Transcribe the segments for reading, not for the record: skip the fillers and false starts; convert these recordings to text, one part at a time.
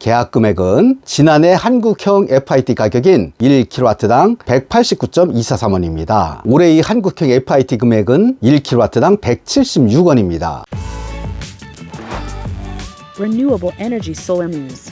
계약 금액은 지난해 한국형 FIT 가격인 1kW당 189.243원입니다. 올해 이 한국형 FIT 금액은 1kW당 176원입니다. Renewable Energy Solar News.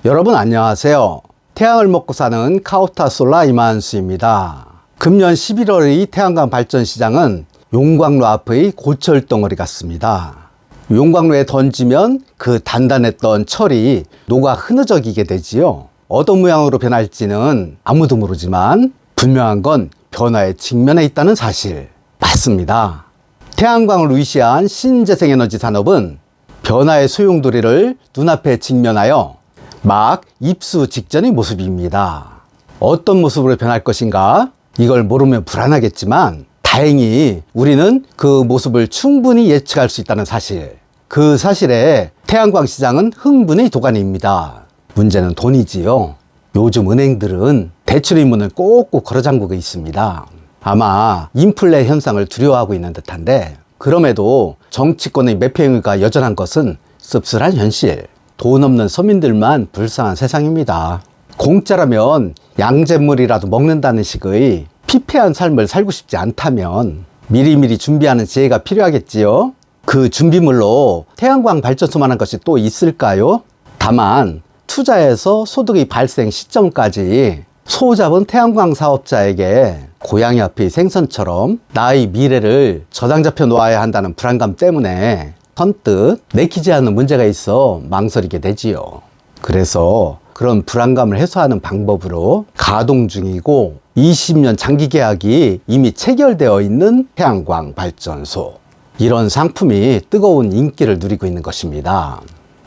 여러분 안녕하세요. 태양을 먹고 사는 카오타 솔라 이만수입니다. 금년 11월의 태양광 발전 시장은 용광로 앞의 고철덩어리 같습니다. 용광로에 던지면 그 단단했던 철이 녹아 흐느적이게 되지요. 어떤 모양으로 변할지는 아무도 모르지만 분명한 건 변화에 직면해 있다는 사실 맞습니다. 태양광을 위시한 신재생에너지 산업은 변화의 소용돌이를 눈앞에 직면하여 막 입수 직전의 모습입니다. 어떤 모습으로 변할 것인가? 이걸 모르면 불안하겠지만 다행히 우리는 그 모습을 충분히 예측할 수 있다는 사실, 그 사실에 태양광 시장은 흥분의 도가니입니다. 문제는 돈이지요. 요즘 은행들은 대출의 문을 꼭꼭 걸어 잠그고 있습니다. 아마 인플레 현상을 두려워하고 있는 듯한데, 그럼에도 정치권의 매표행위가 여전한 것은 씁쓸한 현실. 돈 없는 서민들만 불쌍한 세상입니다. 공짜라면 양잿물이라도 먹는다는 식의 피폐한 삶을 살고 싶지 않다면 미리미리 준비하는 지혜가 필요하겠지요. 그 준비물로 태양광 발전소만한 것이 또 있을까요? 다만 투자해서 소득의 발생 시점까지 소잡은 태양광 사업자에게 고양이 앞의 생선처럼 나의 미래를 저당 잡혀 놓아야 한다는 불안감 때문에 선뜻 내키지 않는 문제가 있어 망설이게 되지요. 그래서 그런 불안감을 해소하는 방법으로 가동 중이고 20년 장기 계약이 이미 체결되어 있는 태양광 발전소, 이런 상품이 뜨거운 인기를 누리고 있는 것입니다.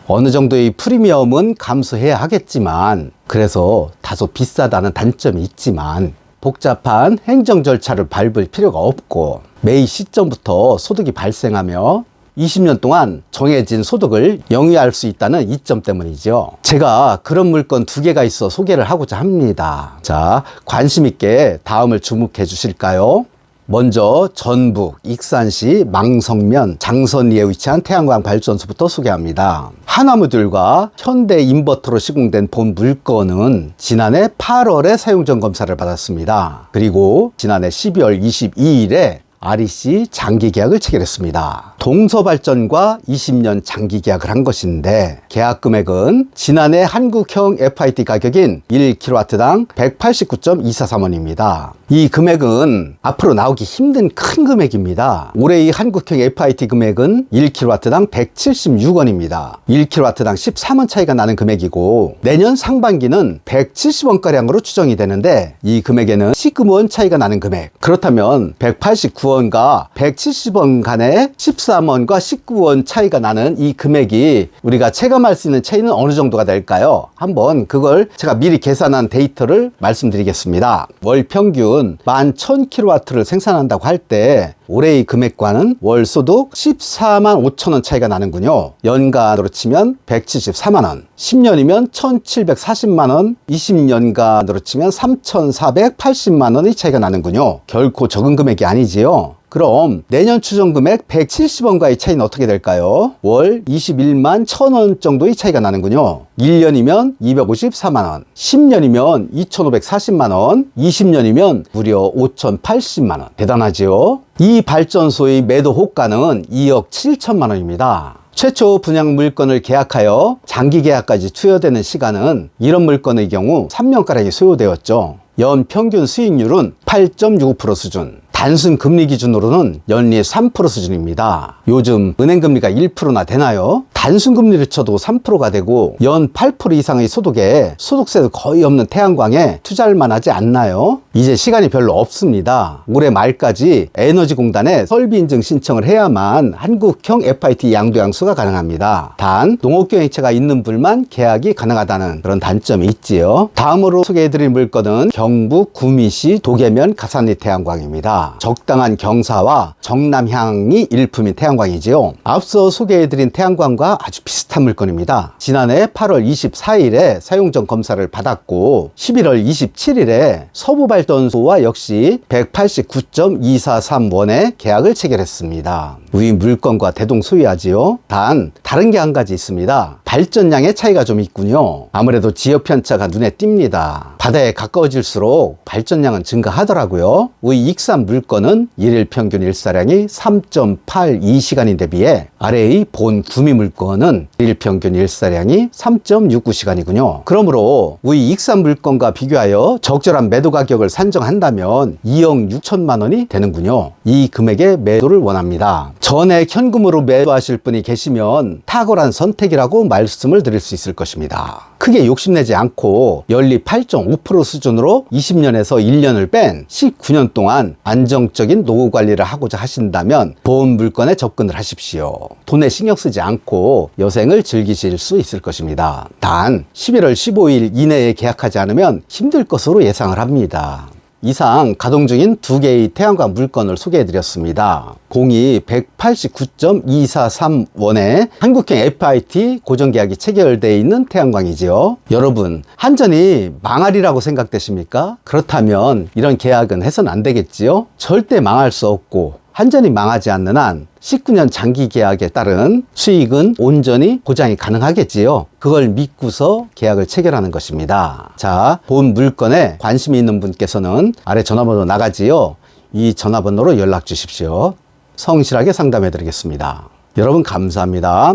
어느 정도의 프리미엄은 감수해야 하겠지만, 그래서 다소 비싸다는 단점이 있지만 복잡한 행정 절차를 밟을 필요가 없고 매일 시점부터 소득이 발생하며 20년 동안 정해진 소득을 영위할 수 있다는 이점 때문이죠. 제가 그런 물건 2개가 있어 소개를 하고자 합니다. 자, 관심 있게 다음을 주목해 주실까요? 먼저 전북 익산시 망성면 장선리에 위치한 태양광 발전소부터 소개합니다. 하나모듈과 현대 인버터로 시공된 본 물건은 지난해 8월에 사용전 검사를 받았습니다. 그리고 지난해 12월 22일에 REC 장기 계약을 체결했습니다. 동서발전과 20년 장기 계약을 한 것인데, 계약 금액은 지난해 한국형 FIT 가격인 1kW당 189.243원입니다. 이 금액은 앞으로 나오기 힘든 큰 금액입니다. 올해 이 한국형 FIT 금액은 1kW당 176원입니다. 1kW당 13원 차이가 나는 금액이고, 내년 상반기는 170원가량으로 추정이 되는데, 이 금액에는 19원 차이가 나는 금액. 그렇다면 189원과 170원 간의 13원과 19원 차이가 나는 이 금액이 우리가 체감할 수 있는 차이는 어느 정도가 될까요? 한번 그걸 제가 미리 계산한 데이터를 말씀드리겠습니다. 월 평균 11,000kW를 생산한다고 할 때 올해의 금액과는 월 소득 14만 5천원 차이가 나는군요. 연간으로 치면 174만원, 10년이면 1,740만원, 20년간으로 치면 3,480만원의 차이가 나는군요. 결코 적은 금액이 아니지요. 그럼 내년 추정 금액 170원과의 차이는 어떻게 될까요? 월 21만 1,000원 정도의 차이가 나는군요. 1년이면 254만원, 10년이면 2,540만원, 20년이면 무려 5,080만원. 대단하지요? 이 발전소의 매도 호가는 2억 7천만 원입니다. 최초 분양 물건을 계약하여 장기 계약까지 투여되는 시간은 이런 물건의 경우 3년가량이 소요되었죠. 연 평균 수익률은 8.65% 수준. 단순 금리 기준으로는 연리 3% 수준입니다. 요즘 은행 금리가 1%나 되나요? 단순 금리를 쳐도 3%가 되고 연 8% 이상의 소득에 소득세도 거의 없는 태양광에 투자할 만하지 않나요? 이제 시간이 별로 없습니다. 올해 말까지 에너지공단에 설비 인증 신청을 해야만 한국형 FIT 양도양수가 가능합니다. 단 농업경영체가 있는 분만 계약이 가능하다는 그런 단점이 있지요. 다음으로 소개해드릴 물건은 경북 구미시 도계면 가산리 태양광입니다. 적당한 경사와 정남향이 일품인 태양광이지요. 앞서 소개해드린 태양광과 물건과 아주 비슷한 물건입니다. 지난해 8월 24일에 사용전 검사를 받았고 11월 27일에 서부발전소와 역시 189.243원의 계약을 체결했습니다. 위 물건과 대동소이하지요. 단 다른 게 한 가지 있습니다. 발전량의 차이가 좀 있군요. 아무래도 지역 편차가 눈에 띕니다. 바다에 가까워질수록 발전량은 증가하더라고요. 위 익산 물건은 일일 평균 일사량이 3.82시간인데 비해 아래의 본 구미 물건은 일일 평균 일사량이 3.69시간이군요. 그러므로 위 익산 물건과 비교하여 적절한 매도 가격을 산정한다면 2억 6천만 원이 되는군요. 이 금액의 매도를 원합니다. 전액 현금으로 매도하실 분이 계시면 탁월한 선택이라고 말씀을 드릴 수 있을 것입니다. 크게 욕심내지 않고 연리 8.5% 수준으로 20년에서 1년을 뺀 19년 동안 안정적인 노후 관리를 하고자 하신다면 보험 물건에 접근을 하십시오. 돈에 신경 쓰지 않고 여생을 즐기실 수 있을 것입니다. 단 11월 15일 이내에 계약하지 않으면 힘들 것으로 예상을 합니다. 이상 가동 중인 두 개의 태양광 물건을 소개해드렸습니다. 공이 189.243원에 한국형 FIT 고정계약이 체결되어 있는 태양광이지요. 여러분, 한전이 망할이라고 생각되십니까? 그렇다면 이런 계약은 해서는 안 되겠지요? 절대 망할 수 없고 한전이 망하지 않는 한 19년 장기 계약에 따른 수익은 온전히 보장이 가능하겠지요. 그걸 믿고서 계약을 체결하는 것입니다. 자, 본 물건에 관심이 있는 분께서는 아래 전화번호 나가지요. 이 전화번호로 연락 주십시오. 성실하게 상담해 드리겠습니다. 여러분 감사합니다.